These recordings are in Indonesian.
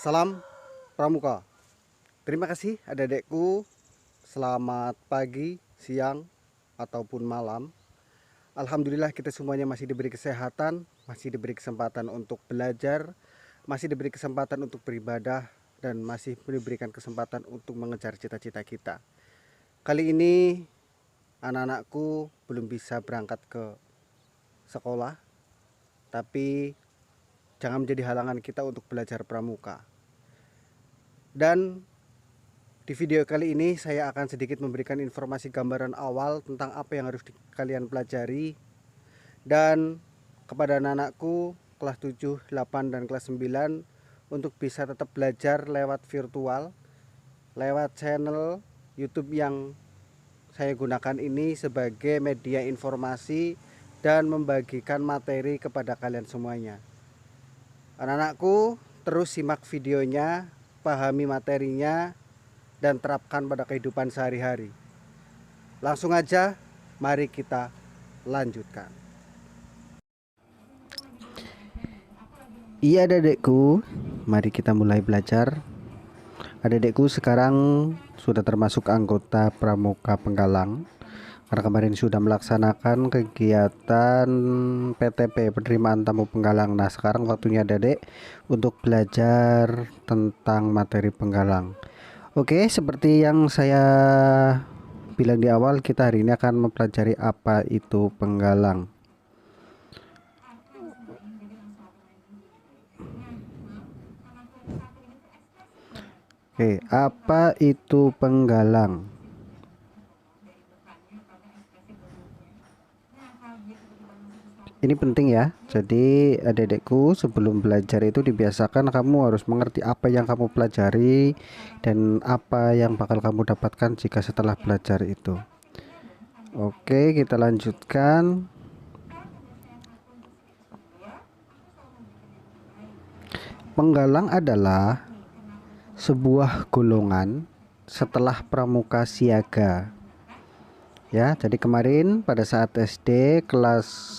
Salam Pramuka. Terima kasih adik-adikku. Selamat pagi, siang, ataupun malam. Alhamdulillah kita semuanya masih diberi kesehatan, masih diberi kesempatan untuk belajar, masih diberi kesempatan untuk beribadah, dan masih diberikan kesempatan untuk mengejar cita-cita kita. Kali ini anak-anakku belum bisa berangkat ke sekolah, tapi jangan menjadi halangan kita untuk belajar pramuka. Dan di video kali ini saya akan sedikit memberikan informasi gambaran awal tentang apa yang harus kalian pelajari. Dan kepada anak-anakku kelas 7, 8, dan kelas 9 untuk bisa tetap belajar lewat virtual, lewat channel YouTube yang saya gunakan ini sebagai media informasi dan membagikan materi kepada kalian semuanya. Anak-anakku, terus simak videonya, pahami materinya, dan terapkan pada kehidupan sehari-hari. Langsung aja, mari kita lanjutkan. Iya adik-adikku, mari kita mulai belajar. Adik-adikku sekarang sudah termasuk anggota Pramuka Penggalang, karena kemarin sudah melaksanakan kegiatan PTP, penerimaan tamu penggalang. Nah sekarang waktunya adik-adik untuk belajar tentang materi penggalang. Oke, seperti yang saya bilang di awal, kita hari ini akan mempelajari apa itu penggalang. Oke, apa itu penggalang? Ini penting ya. Jadi adik-adikku sebelum belajar itu dibiasakan kamu harus mengerti apa yang kamu pelajari dan apa yang bakal kamu dapatkan jika setelah belajar itu. Oke, kita lanjutkan. Penggalang adalah sebuah golongan setelah pramuka siaga. Ya, jadi kemarin pada saat SD kelas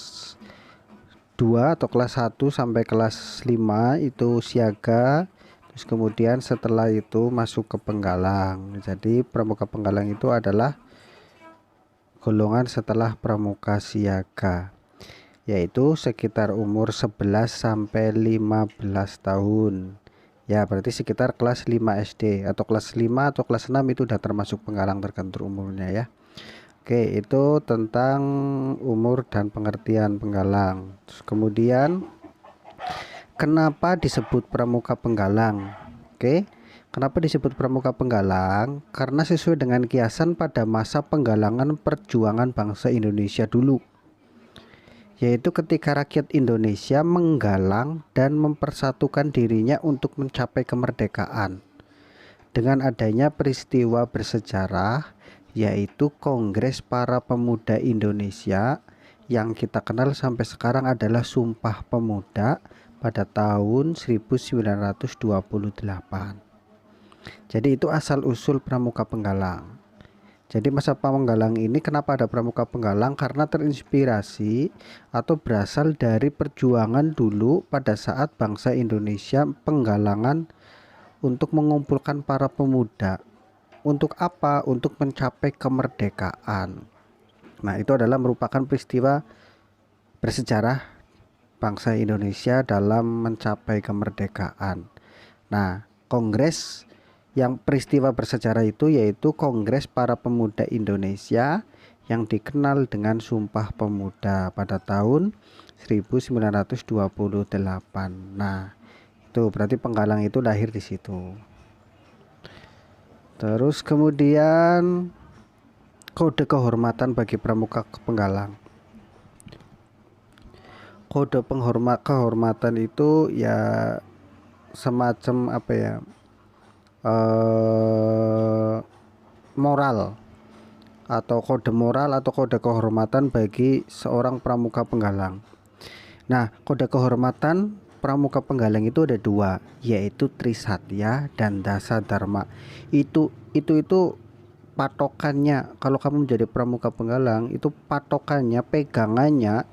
2 atau kelas 1 sampai kelas 5 itu siaga, terus kemudian setelah itu masuk ke penggalang. Jadi pramuka penggalang itu adalah golongan setelah pramuka siaga, yaitu sekitar umur 11 sampai 15 tahun. Ya, berarti sekitar kelas 5 SD atau kelas 5 atau kelas 6 itu udah termasuk penggalang tergantung umurnya ya. Oke, itu tentang umur dan pengertian penggalang. Terus kemudian kenapa disebut pramuka penggalang? Oke, kenapa disebut pramuka penggalang? Karena sesuai dengan kiasan pada masa penggalangan perjuangan bangsa Indonesia dulu, yaitu ketika rakyat Indonesia menggalang dan mempersatukan dirinya untuk mencapai kemerdekaan dengan adanya peristiwa bersejarah, yaitu Kongres Para Pemuda Indonesia yang kita kenal sampai sekarang adalah Sumpah Pemuda pada tahun 1928. Jadi itu asal usul pramuka penggalang. Jadi masa penggalang ini kenapa ada pramuka penggalang? Karena terinspirasi atau berasal dari perjuangan dulu pada saat bangsa Indonesia penggalangan untuk mengumpulkan para pemuda. Untuk apa? Untuk mencapai kemerdekaan. Nah, itu adalah merupakan peristiwa bersejarah bangsa Indonesia dalam mencapai kemerdekaan. Nah, kongres yang peristiwa bersejarah itu yaitu Kongres Para Pemuda Indonesia yang dikenal dengan Sumpah Pemuda pada tahun 1928. Nah, itu berarti penggalang itu lahir di situ. Terus kemudian kode kehormatan bagi pramuka penggalang. Kode kehormatan itu ya semacam apa ya, moral atau kode moral atau kode kehormatan bagi seorang pramuka penggalang. Nah, kode kehormatan pramuka penggalang itu ada dua, yaitu Trisatya dan Dasa Dharma. Itu patokannya. Kalau kamu menjadi pramuka penggalang, itu patokannya, pegangannya,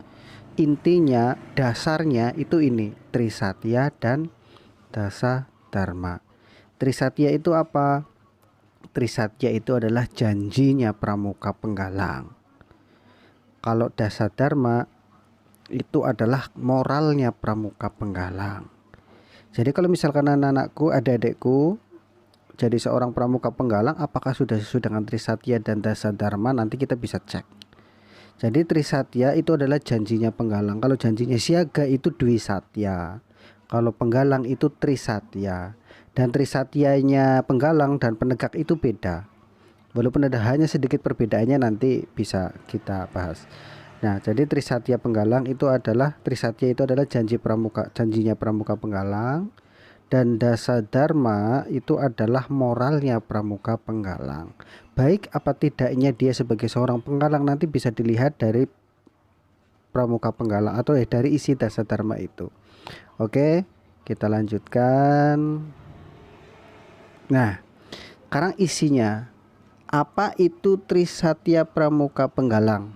intinya, dasarnya itu ini, Trisatya dan Dasa dharma. Trisatya itu apa? Trisatya itu adalah janjinya pramuka penggalang. Kalau dasa dharma itu adalah moralnya pramuka penggalang. Jadi kalau misalkan anak-anakku, adik-adikku jadi seorang pramuka penggalang, apakah sudah sesuai dengan trisatya dan dasa dharma? Nanti kita bisa cek. Jadi trisatya itu adalah janjinya penggalang. Kalau janjinya siaga itu dwisatya. Kalau penggalang itu trisatya. Dan trisatyanya penggalang dan penegak itu beda. Walaupun ada hanya sedikit perbedaannya, nanti bisa kita bahas. Nah, jadi trisatya penggalang itu adalah, trisatya itu adalah janjinya pramuka penggalang, dan dasa dharma itu adalah moralnya pramuka penggalang. Baik apa tidaknya dia sebagai seorang penggalang nanti bisa dilihat dari pramuka penggalang atau dari isi dasa dharma itu. Oke, kita lanjutkan. Nah, sekarang isinya. Apa itu trisatya pramuka penggalang?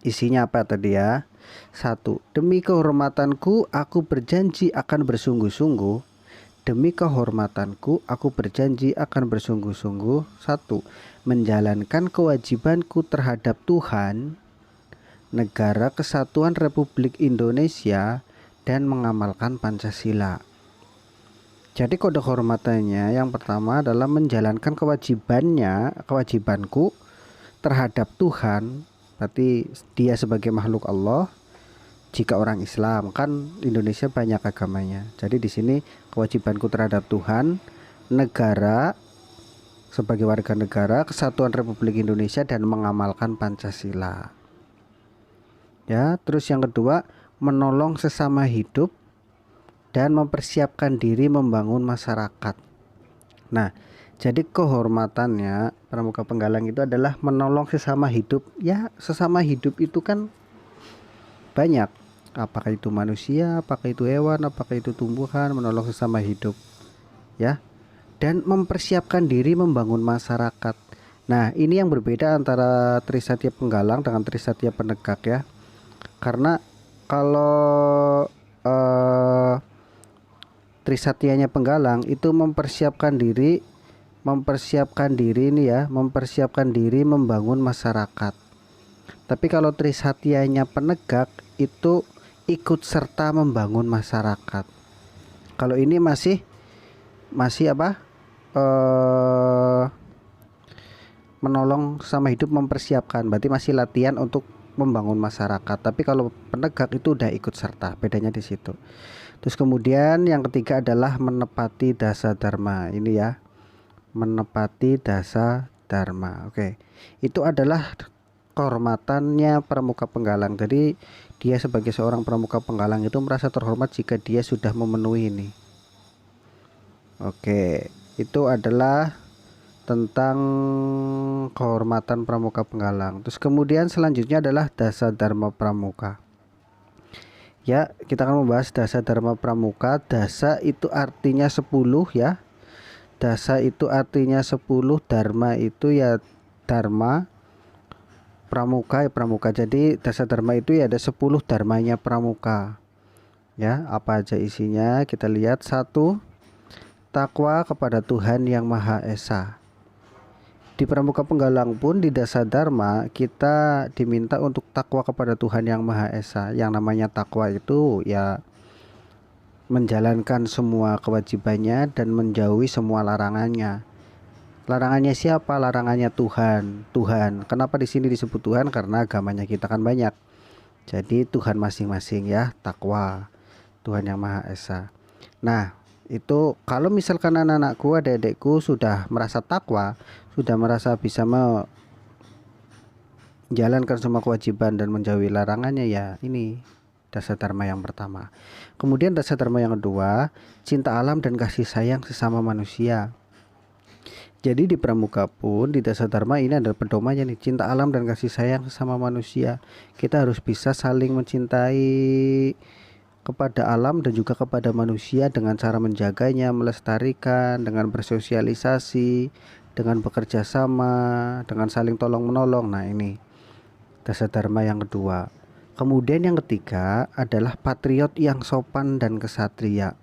Isinya apa tadi ya? 1. Demi kehormatanku aku berjanji akan bersungguh-sungguh. Demi kehormatanku aku berjanji akan bersungguh-sungguh. 1. Menjalankan kewajibanku terhadap Tuhan, Negara Kesatuan Republik Indonesia, dan mengamalkan Pancasila. Jadi kode kehormatannya yang pertama adalah menjalankan kewajibanku terhadap Tuhan. Berarti dia sebagai makhluk Allah. Jika orang Islam, kan Indonesia banyak agamanya. Jadi di sini kewajibanku terhadap Tuhan, negara sebagai warga negara Kesatuan Republik Indonesia, dan mengamalkan Pancasila. Ya, terus yang kedua, menolong sesama hidup dan mempersiapkan diri membangun masyarakat. Nah, jadi kehormatannya pramuka penggalang itu adalah menolong sesama hidup. Ya, sesama hidup itu kan banyak. Apakah itu manusia, apakah itu hewan, apakah itu tumbuhan, menolong sesama hidup. Ya. Dan mempersiapkan diri membangun masyarakat. Nah, ini yang berbeda antara trisatya penggalang dengan trisatya penegak ya. Karena kalau trisatyanya penggalang itu mempersiapkan diri membangun masyarakat. Tapi kalau trisatyanya penegak itu ikut serta membangun masyarakat. Kalau ini masih apa? Menolong sama hidup, mempersiapkan, berarti masih latihan untuk membangun masyarakat. Tapi kalau penegak itu udah ikut serta, bedanya di situ. Terus kemudian yang ketiga adalah menepati dasa dharma. Ini ya, menepati dasa dharma. Oke, itu adalah kehormatannya pramuka penggalang. Jadi dia sebagai seorang pramuka penggalang itu merasa terhormat jika dia sudah memenuhi ini. Oke, itu adalah tentang kehormatan pramuka penggalang. Terus kemudian selanjutnya adalah dasa dharma pramuka. Ya, kita akan membahas dasa dharma pramuka. Dasa itu artinya 10 ya. Dasa itu artinya 10, dharma itu ya dharma, pramuka ya pramuka. Jadi dasa dharma itu ya ada 10 dharmanya pramuka. Ya, apa aja isinya? Kita lihat. 1. Takwa kepada Tuhan Yang Maha Esa. Di pramuka penggalang pun di dasa dharma kita diminta untuk takwa kepada Tuhan Yang Maha Esa. Yang namanya takwa itu ya menjalankan semua kewajibannya dan menjauhi semua larangannya. Larangannya siapa? Larangannya Tuhan. Tuhan. Kenapa di sini disebut Tuhan? Karena agamanya kita kan banyak. Jadi Tuhan masing-masing ya, takwa. Tuhan Yang Maha Esa. Nah, itu kalau misalkan anak-anakku, adik-adikku sudah merasa takwa, sudah merasa bisa menjalankan semua kewajiban dan menjauhi larangannya, ya ini dasa dharma yang pertama. Kemudian dasa dharma yang kedua, cinta alam dan kasih sayang sesama manusia. Jadi di pramuka pun di dasa dharma ini adalah pedomannya nih, cinta alam dan kasih sayang sesama manusia. Kita harus bisa saling mencintai kepada alam dan juga kepada manusia dengan cara menjaganya, melestarikan, dengan bersosialisasi, dengan bekerja sama, dengan saling tolong menolong. Nah, ini dasa dharma yang kedua. Kemudian yang ketiga adalah patriot yang sopan dan kesatria.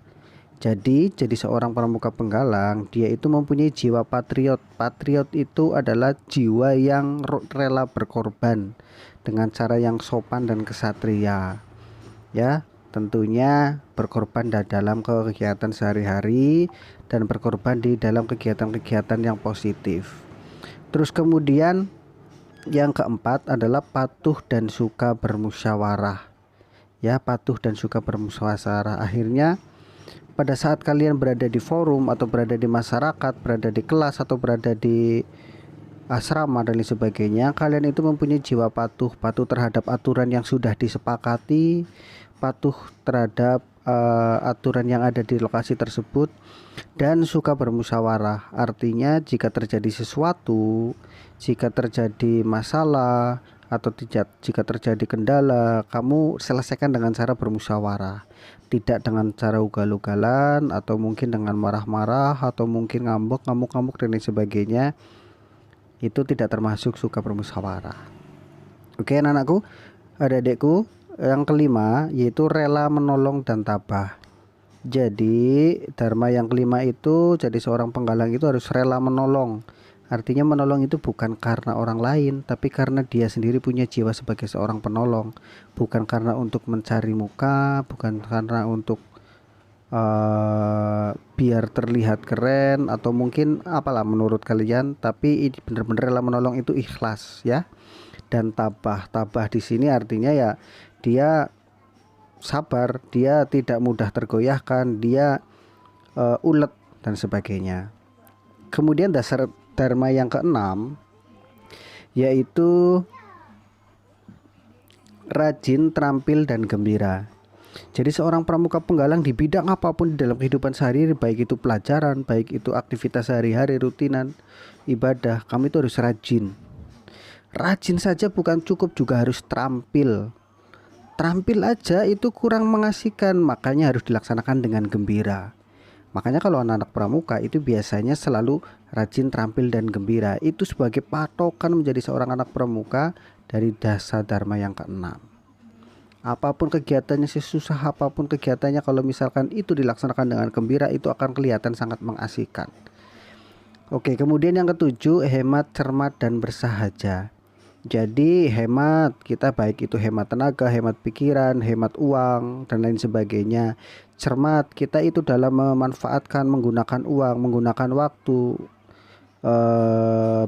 Jadi seorang pramuka penggalang dia itu mempunyai jiwa patriot. Patriot itu adalah jiwa yang rela berkorban dengan cara yang sopan dan kesatria. Ya, tentunya berkorban dalam kegiatan sehari-hari dan berkorban di dalam kegiatan-kegiatan yang positif. Terus kemudian yang keempat adalah patuh dan suka bermusyawarah. Ya, patuh dan suka bermusyawarah. Akhirnya pada saat kalian berada di forum atau berada di masyarakat, berada di kelas atau berada di asrama dan lain sebagainya, kalian itu mempunyai jiwa patuh, patuh terhadap aturan yang sudah disepakati, patuh terhadap aturan yang ada di lokasi tersebut, dan suka bermusyawarah. Artinya jika terjadi sesuatu, jika terjadi masalah atau jika terjadi kendala, kamu selesaikan dengan cara bermusyawarah, tidak dengan cara ugal-ugalan atau mungkin dengan marah-marah atau mungkin ngamuk-ngamuk dan lain sebagainya. Itu tidak termasuk suka bermusyawarah. Oke anak-anakku, adik-adikku, yang kelima yaitu rela menolong dan tabah. Jadi dharma yang kelima itu, jadi seorang penggalang itu harus rela menolong. Artinya menolong itu bukan karena orang lain, tapi karena dia sendiri punya jiwa sebagai seorang penolong. Bukan karena untuk mencari muka, bukan karena untuk biar terlihat keren atau mungkin apalah menurut kalian, tapi ini benar-benar rela menolong itu ikhlas ya. Dan tabah di sini artinya ya dia sabar, dia tidak mudah tergoyahkan, dia ulet dan sebagainya. Kemudian dasar dharma yang keenam yaitu rajin, terampil, dan gembira. Jadi seorang pramuka penggalang di bidang apapun di dalam kehidupan sehari-hari, baik itu pelajaran, baik itu aktivitas sehari-hari, rutinan, ibadah, kamu itu harus rajin. Rajin saja bukan cukup, juga harus terampil. Terampil aja itu kurang mengasihkan, makanya harus dilaksanakan dengan gembira. Makanya kalau anak-anak pramuka itu biasanya selalu rajin, terampil, dan gembira. Itu sebagai patokan menjadi seorang anak pramuka dari dasar dharma yang keenam. Apapun kegiatannya, sesusah apapun kegiatannya, kalau misalkan itu dilaksanakan dengan gembira, itu akan kelihatan sangat mengasihkan. Oke, kemudian yang ketujuh, hemat, cermat, dan bersahaja. Jadi hemat, kita baik itu hemat tenaga, hemat pikiran, hemat uang, dan lain sebagainya. Cermat, kita itu dalam memanfaatkan, menggunakan uang, menggunakan waktu,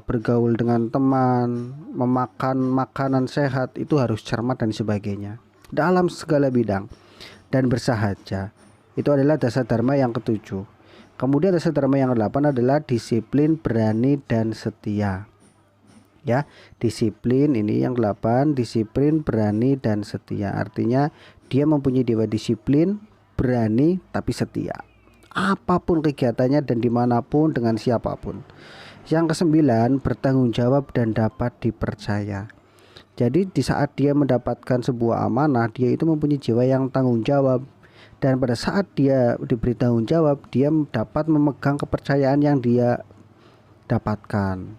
bergaul dengan teman, memakan makanan sehat, itu harus cermat dan sebagainya dalam segala bidang. Dan bersahaja, itu adalah dasar dharma yang ketujuh. Kemudian dasar dharma yang ke-8 adalah disiplin, berani, dan setia. Ya, disiplin ini yang 8, disiplin, berani, dan setia. Artinya dia mempunyai jiwa disiplin, berani, tapi setia. Apapun kegiatannya dan dimanapun dengan siapapun. Yang ke-9, bertanggung jawab dan dapat dipercaya. Jadi di saat dia mendapatkan sebuah amanah, dia itu mempunyai jiwa yang tanggung jawab. Dan pada saat dia diberi tanggung jawab, dia dapat memegang kepercayaan yang dia dapatkan.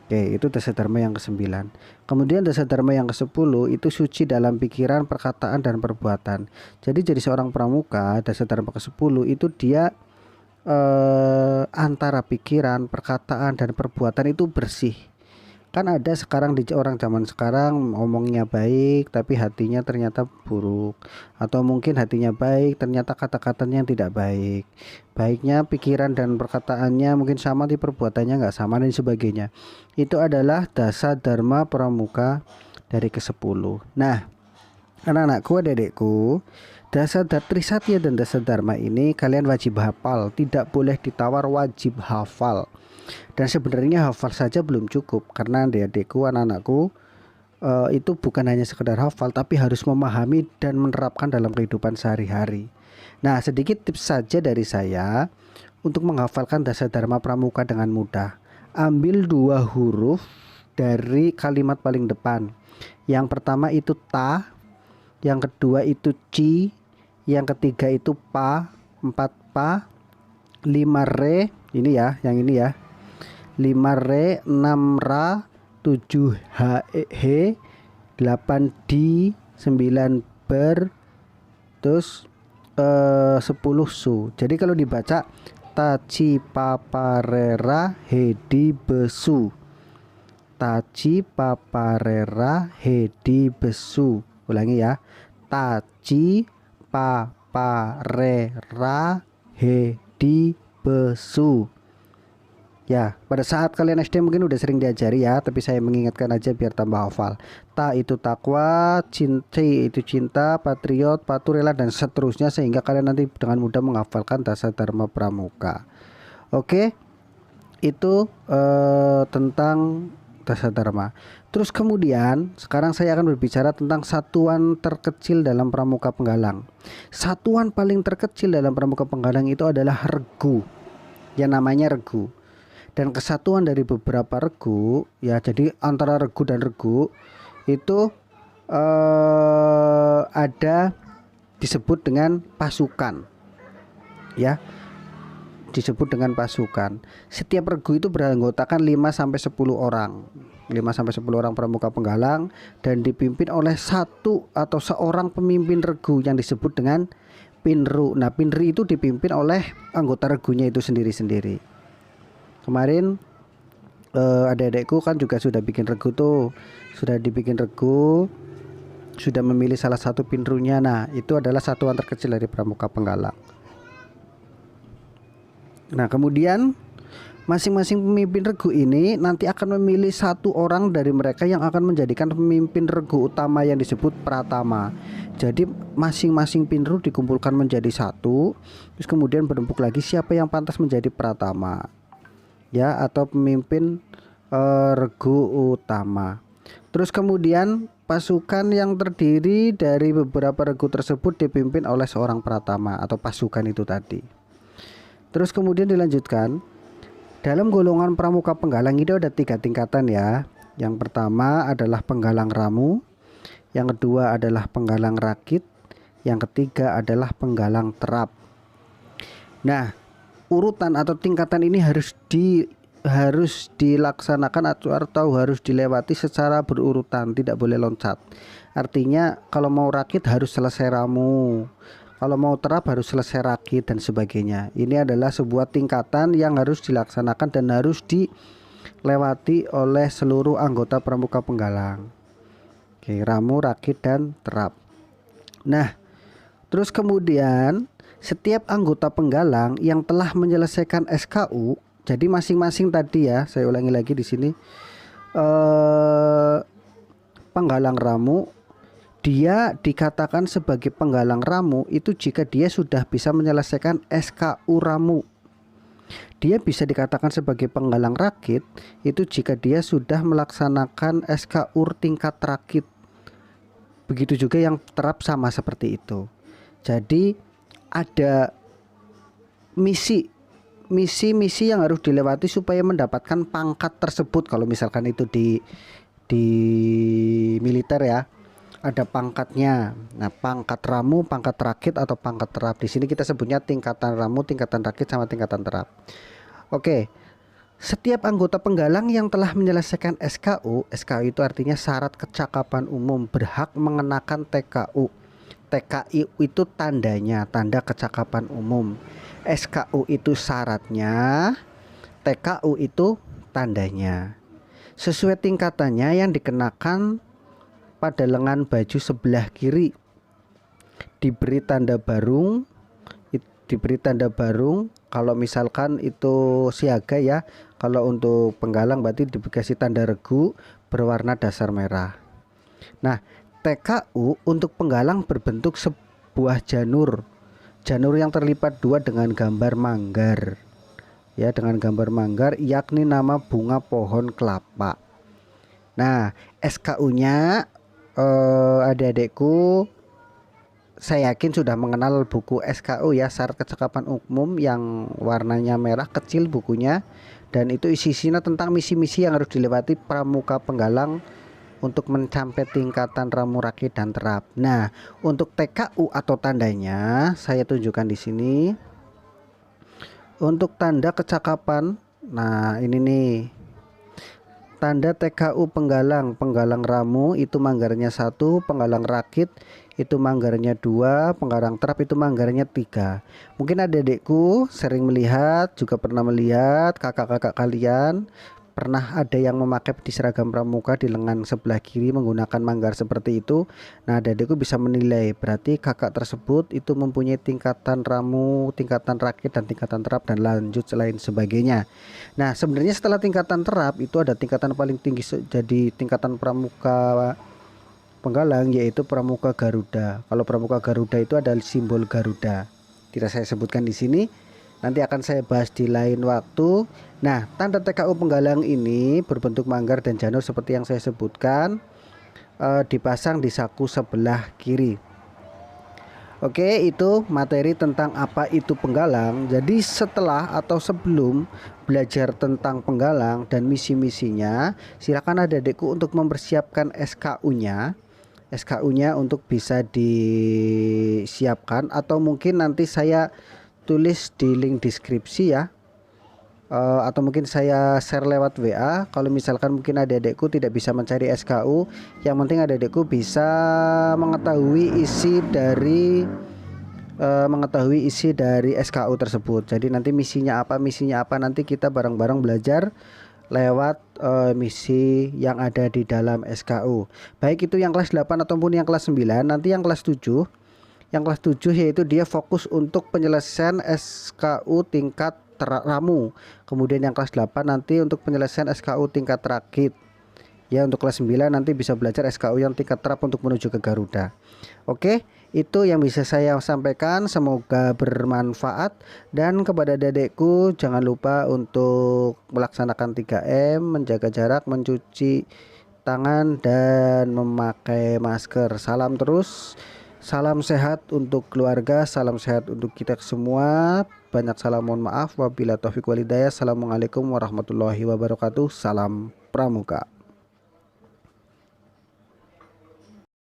Oke, itu dasar dharma yang ke-9. Kemudian dasar dharma yang ke-10 itu suci dalam pikiran, perkataan, dan perbuatan. Jadi seorang pramuka, dasar dharma ke-10 itu dia antara pikiran, perkataan, dan perbuatan itu bersih. Kan ada sekarang di orang zaman sekarang ngomongnya baik tapi hatinya ternyata buruk, atau mungkin hatinya baik ternyata kata-katanya tidak baik. Baiknya pikiran dan perkataannya mungkin sama, di perbuatannya nggak sama dan sebagainya. Itu adalah dasar dharma pramuka dari ke-10. Nah, anak-anakku, adik-adikku, dasar Trisatya dan dasar dharma ini kalian wajib hafal, tidak boleh ditawar, wajib hafal. Dan sebenarnya hafal saja belum cukup, karena adik-adikku, anak-anakku, itu bukan hanya sekedar hafal, tapi harus memahami dan menerapkan dalam kehidupan sehari-hari. Nah, sedikit tips saja dari saya untuk menghafalkan dasar dharma pramuka dengan mudah. Ambil 2 huruf dari kalimat paling depan. Yang pertama itu ta, yang kedua itu ci, yang ketiga itu pa, 4 pa, 5 re, ini ya, yang ini ya. 5 re, 6 ra, 7 he, 8 di, 9 ber, terus 10 su. Jadi kalau dibaca taci paparera hedi besu. Taci paparera hedi besu. Ulangi ya. Taci paparera hedi besu. Ya, pada saat kalian SD mungkin udah sering diajari ya, tapi saya mengingatkan aja biar tambah hafal. Ta itu takwa, cinta itu cinta, patriot, patuh, rela, dan seterusnya, sehingga kalian nanti dengan mudah menghafalkan dasar dharma pramuka. Oke, itu tentang dasar dharma. Terus kemudian sekarang saya akan berbicara tentang satuan terkecil dalam pramuka penggalang. Satuan paling terkecil dalam pramuka penggalang itu adalah regu, yang namanya regu. Dan kesatuan dari beberapa regu, ya, jadi antara regu dan regu itu ada disebut dengan pasukan, ya, disebut dengan pasukan. Setiap regu itu beranggotakan 5-10 orang, 5-10 orang pramuka penggalang, dan dipimpin oleh satu atau seorang pemimpin regu yang disebut dengan pinru. Nah, pinri itu dipimpin oleh anggota regunya itu sendiri-sendiri. Kemarin adik-adikku kan juga sudah bikin regu tuh, sudah dibikin regu, sudah memilih salah satu pinrunya. Nah, itu adalah satuan terkecil dari pramuka penggalang. Nah, kemudian masing-masing pemimpin regu ini nanti akan memilih satu orang dari mereka yang akan menjadikan pemimpin regu utama yang disebut pratama. Jadi masing-masing pinru dikumpulkan menjadi satu, terus kemudian berembuk lagi siapa yang pantas menjadi pratama, ya, atau pemimpin regu utama. Terus kemudian pasukan yang terdiri dari beberapa regu tersebut dipimpin oleh seorang pratama atau pasukan itu tadi. Terus kemudian dilanjutkan, dalam golongan pramuka penggalang itu ada 3 tingkatan ya. Yang pertama adalah penggalang ramu, yang kedua adalah penggalang rakit, yang ketiga adalah penggalang terap. Nah, urutan atau tingkatan ini harus dilaksanakan atau harus dilewati secara berurutan, tidak boleh loncat. Artinya kalau mau rakit harus selesai ramu, kalau mau terap harus selesai rakit, dan sebagainya. Ini adalah sebuah tingkatan yang harus dilaksanakan dan harus dilewati oleh seluruh anggota pramuka penggalang. Oke, ramu, rakit, dan terap. Nah, terus kemudian setiap anggota penggalang yang telah menyelesaikan SKU, jadi masing-masing tadi ya, saya ulangi lagi di sini, penggalang ramu, dia dikatakan sebagai penggalang ramu itu jika dia sudah bisa menyelesaikan SKU ramu. Dia bisa dikatakan sebagai penggalang rakit itu jika dia sudah melaksanakan SKU tingkat rakit. Begitu juga yang terap, sama seperti itu. Jadi ada misi yang harus dilewati supaya mendapatkan pangkat tersebut. Kalau misalkan itu di militer ya, ada pangkatnya. Nah, pangkat ramu, pangkat rakit, atau pangkat terap. Di sini kita sebutnya tingkatan ramu, tingkatan rakit, sama tingkatan terap. Oke. Setiap anggota penggalang yang telah menyelesaikan SKU itu artinya syarat kecakapan umum, berhak mengenakan TKU. TKI itu tandanya, tanda kecakapan umum. SKU itu syaratnya, TKU itu tandanya. Sesuai tingkatannya yang dikenakan pada lengan baju sebelah kiri. Diberi tanda barung, kalau misalkan itu siaga ya. Kalau untuk penggalang berarti dikasih tanda regu berwarna dasar merah. Nah, TKU untuk penggalang berbentuk sebuah janur yang terlipat 2 dengan gambar manggar, ya, dengan gambar manggar, yakni nama bunga pohon kelapa. Nah, SKU-nya adik-adikku saya yakin sudah mengenal buku SKU ya, syarat kecakapan umum, yang warnanya merah, kecil bukunya, dan itu isinya tentang misi-misi yang harus dilewati pramuka penggalang untuk mencapai tingkatan ramu, rakit, dan terap. Nah, untuk TKU atau tandanya saya tunjukkan di sini. Untuk tanda kecakapan, nah ini nih, Tanda TKU penggalang, penggalang ramu itu manggarnya 1, penggalang rakit itu manggarnya 2, penggalang terap itu manggarnya 3. Mungkin adik-adikku sering melihat, juga pernah melihat kakak-kakak kalian pernah ada yang memakai di seragam pramuka di lengan sebelah kiri menggunakan manggar seperti itu. Nah, adik-adikku bisa menilai berarti kakak tersebut itu mempunyai tingkatan ramu, tingkatan rakit, dan tingkatan terap, dan lanjut lain sebagainya. Nah, sebenarnya setelah tingkatan terap itu ada tingkatan paling tinggi jadi tingkatan pramuka penggalang, yaitu pramuka Garuda. Kalau pramuka Garuda itu ada simbol Garuda. Tidak saya sebutkan di sini. Nanti akan saya bahas di lain waktu. Nah, tanda TKU penggalang ini berbentuk manggar dan janur seperti yang saya sebutkan, dipasang di saku sebelah kiri. Oke, itu materi tentang apa itu penggalang. Jadi setelah atau sebelum belajar tentang penggalang dan misi-misinya, silakan adik-adikku untuk mempersiapkan SKU-nya untuk bisa disiapkan, atau mungkin nanti saya tulis di link deskripsi ya, atau mungkin saya share lewat WA. Kalau misalkan mungkin adik-adikku tidak bisa mencari SKU, yang penting adik-adikku bisa mengetahui isi dari SKU tersebut. Jadi nanti misinya apa nanti kita bareng-bareng belajar lewat misi yang ada di dalam SKU. Baik itu yang kelas 8 ataupun yang kelas 9. Nanti yang kelas 7 yaitu dia fokus untuk penyelesaian SKU tingkat ramu. Kemudian yang kelas 8 nanti untuk penyelesaian SKU tingkat rakit. Ya, untuk kelas 9 nanti bisa belajar SKU yang tingkat terap untuk menuju ke Garuda. Oke, itu yang bisa saya sampaikan. Semoga bermanfaat. Dan kepada adekku, jangan lupa untuk melaksanakan 3M, menjaga jarak, mencuci tangan, dan memakai masker. Salam terus. Salam sehat untuk keluarga, salam sehat untuk kita semua. Banyak salam mohon maaf. Wabillahi taufiq walhidayah. Assalamualaikum warahmatullahi wabarakatuh. Salam Pramuka.